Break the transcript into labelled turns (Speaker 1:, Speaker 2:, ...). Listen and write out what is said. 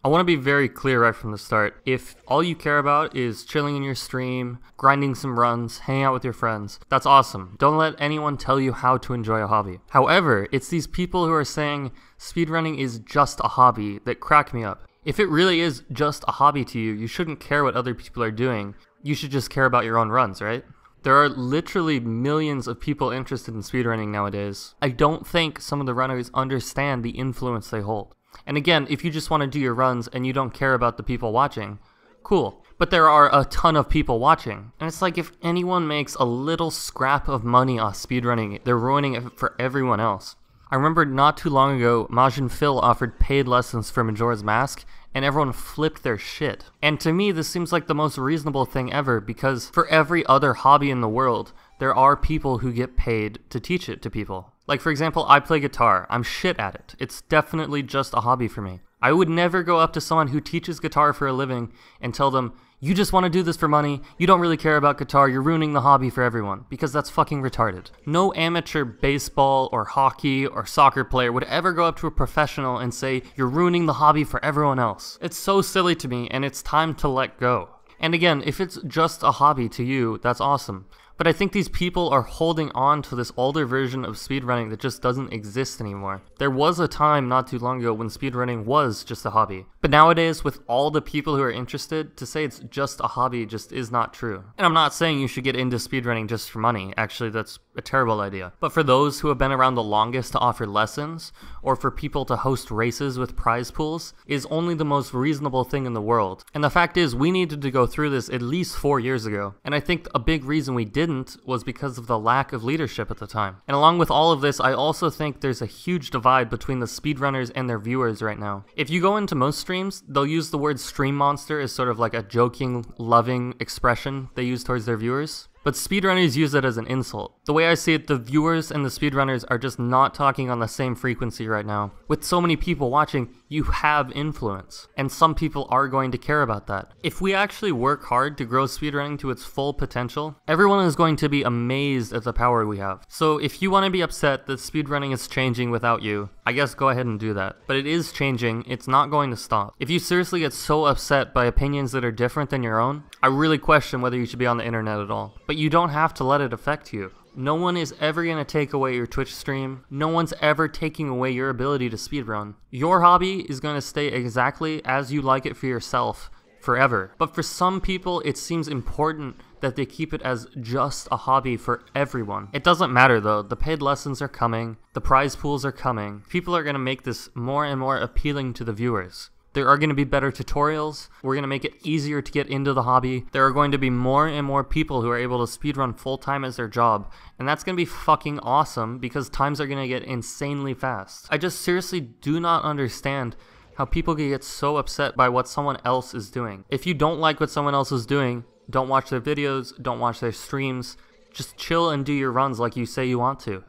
Speaker 1: I want to be very clear right from the start. If all you care about is chilling in your stream, grinding some runs, hanging out with your friends, that's awesome. Don't let anyone tell you how to enjoy a hobby. However, it's these people who are saying speedrunning is just a hobby that crack me up. If it really is just a hobby to you, you shouldn't care what other people are doing. You should just care about your own runs, right? There are literally millions of people interested in speedrunning nowadays. I don't think some of the runners understand the influence they hold. And again, if you just want to do your runs and you don't care about the people watching, cool. But there are a ton of people watching. And it's like if anyone makes a little scrap of money off speedrunning, they're ruining it for everyone else. I remember not too long ago, Majin Phil offered paid lessons for Majora's Mask, and everyone flipped their shit. And to me, this seems like the most reasonable thing ever, because for every other hobby in the world, there are people who get paid to teach it to people. Like, for example, I play guitar. I'm shit at it. It's definitely just a hobby for me. I would never go up to someone who teaches guitar for a living and tell them, you just want to do this for money, you don't really care about guitar, you're ruining the hobby for everyone, because that's fucking retarded. No amateur baseball or hockey or soccer player would ever go up to a professional and say, you're ruining the hobby for everyone else. It's so silly to me, and it's time to let go. And again, if it's just a hobby to you, that's awesome. But I think these people are holding on to this older version of speedrunning that just doesn't exist anymore. There was a time not too long ago when speedrunning was just a hobby. But nowadays, with all the people who are interested, to say it's just a hobby just is not true. And I'm not saying you should get into speedrunning just for money. Actually, that's a terrible idea. But for those who have been around the longest to offer lessons, or for people to host races with prize pools, is only the most reasonable thing in the world. And the fact is, we needed to go through this at least 4 years ago. And I think a big reason we didn't was because of the lack of leadership at the time. And along with all of this, I also think there's a huge divide between the speedrunners and their viewers right now. If you go into most streams, they'll use the word stream monster as sort of like a joking, loving expression they use towards their viewers. But speedrunners use it as an insult. The way I see it, the viewers and the speedrunners are just not talking on the same frequency right now. With so many people watching, you have influence, and some people are going to care about that. If we actually work hard to grow speedrunning to its full potential, everyone is going to be amazed at the power we have. So if you want to be upset that speedrunning is changing without you, I guess go ahead and do that. But it is changing, it's not going to stop. If you seriously get so upset by opinions that are different than your own, I really question whether you should be on the internet at all. But you don't have to let it affect you. No one is ever going to take away your Twitch stream. No one's ever taking away your ability to speedrun. Your hobby is going to stay exactly as you like it for yourself forever. But for some people, it seems important that they keep it as just a hobby for everyone. It doesn't matter though. The paid lessons are coming. The prize pools are coming. People are going to make this more and more appealing to the viewers. There are going to be better tutorials. We're going to make it easier to get into the hobby. There are going to be more and more people who are able to speedrun full-time as their job. And that's going to be fucking awesome because times are going to get insanely fast. I just seriously do not understand how people can get so upset by what someone else is doing. If you don't like what someone else is doing, don't watch their videos, don't watch their streams. Just chill and do your runs like you say you want to.